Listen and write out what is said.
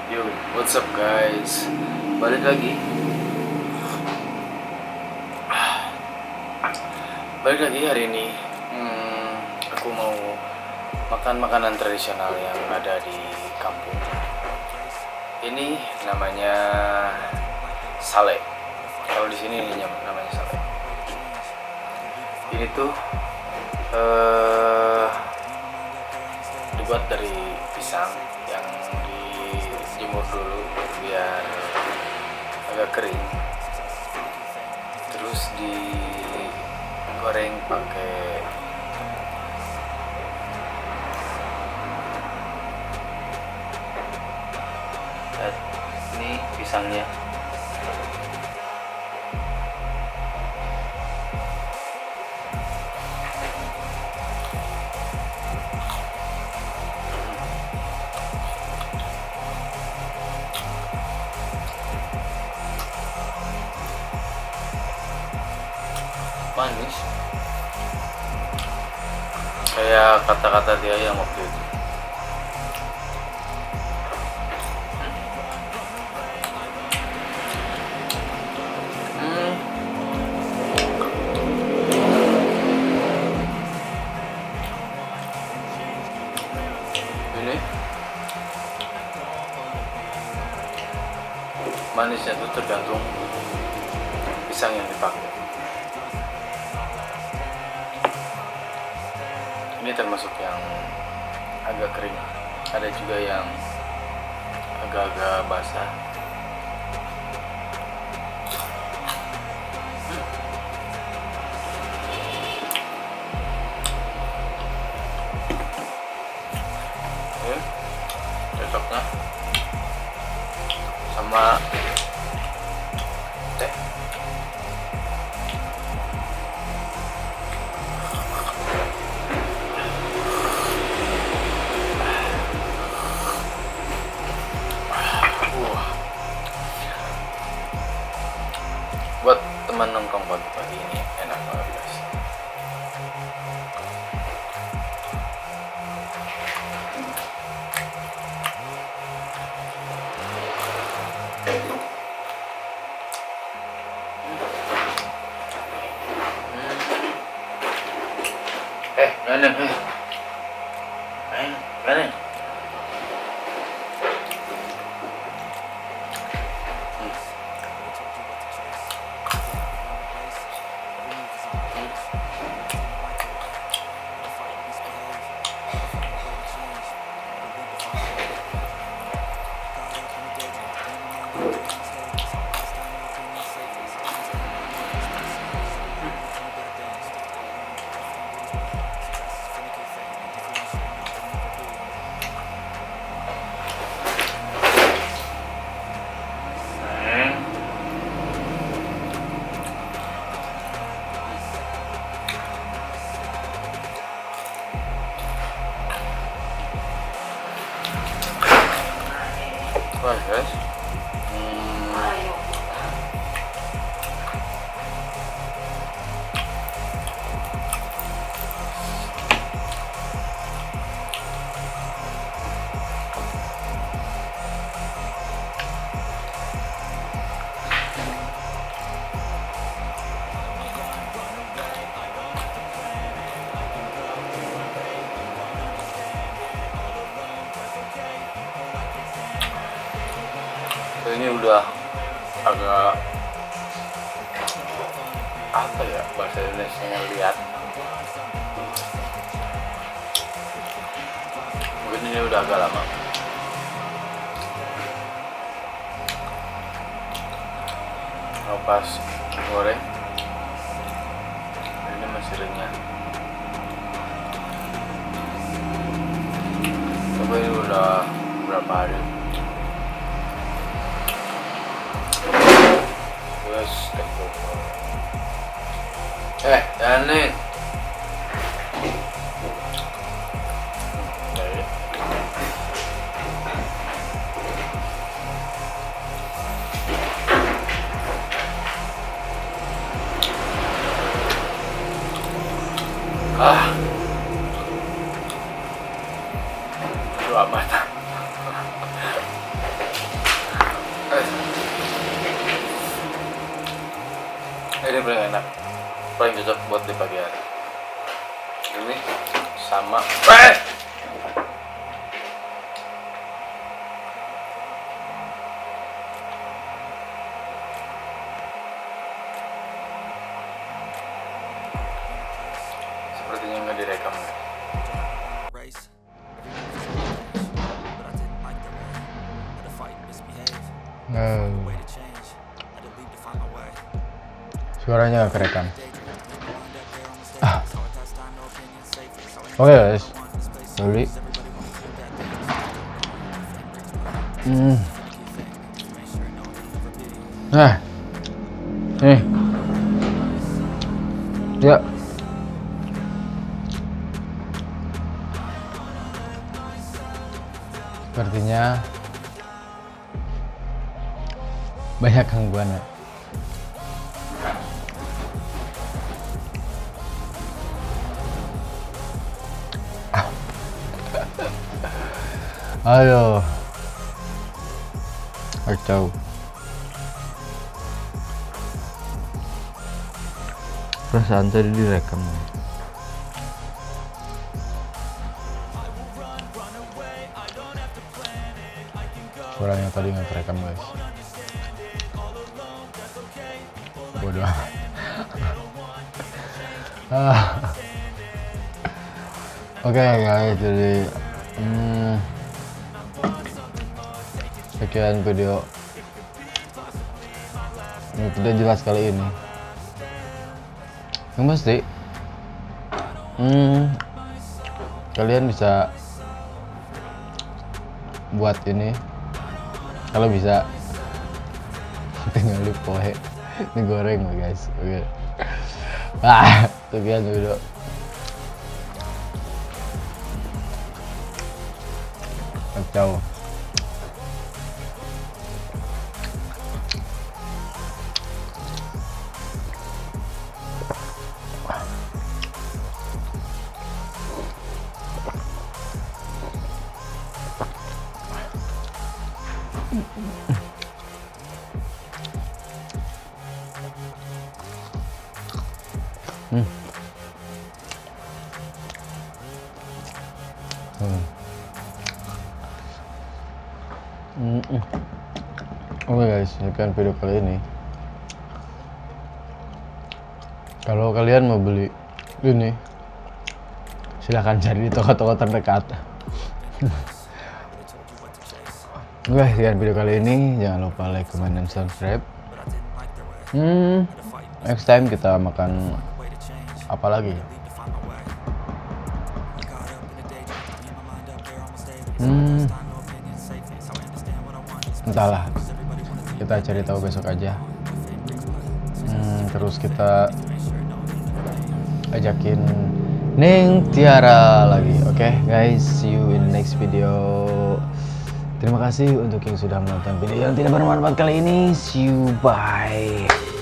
Yo, what's up guys? Balik lagi. Balik lagi hari ini. Aku mau makan makanan tradisional yang ada di kampung. Ini namanya sale. Kalau di sini namanya sale. Ini tuh dibuat dari pisang yang dijemur dulu biar agak kering, terus digoreng pakai ini pisangnya. Manis kayak kata-kata dia yang waktu itu. Ini manisnya itu tergantung pisang yang dipakai. Ini termasuk yang agak kering, ada juga yang agak-agak basah. Cocoknya sama teh. Buat teman nongkrong pagi-pagi ini enak banget guys. Neneng, neneng. Wah guys, ini udah agak apa ya bahasa Indonesia, lihat mungkin ini udah agak lama. Pas goreng ini masih renyah, tapi ini udah berapa hari. Aneh. Lu amat. ini paling enak, paling cocok buat di pagi hari. Ini sama sepertinya nggak direkam. Suaranya gak kerekam. Oke guys, beli. Nah, nih, ya. Sepertinya banyak gangguan ya. Ayo, kacau. Perasaan tadi direkam. Suaranya tadi nggak terekam guys. Bodoh. Oke guys, jadi sekian video ini tidak jelas kali ini. Yang pasti kalian bisa buat ini kalau bisa tinggal di pohe digoreng guys. Oke. Sekian video. Kacau. Oke guys, sekian video kali ini. Kalau kalian mau beli ini, silahkan cari di toko-toko terdekat. Oke, sekian video kali ini. Jangan lupa like, comment, dan subscribe. Next time kita makan apa lagi? Entahlah, kita cari tahu besok aja. Terus kita ajakin Neng Tiara lagi. Oke guys, see you in the next video. Terima kasih untuk yang sudah menonton video yang tidak bermanfaat kali ini. See you, bye.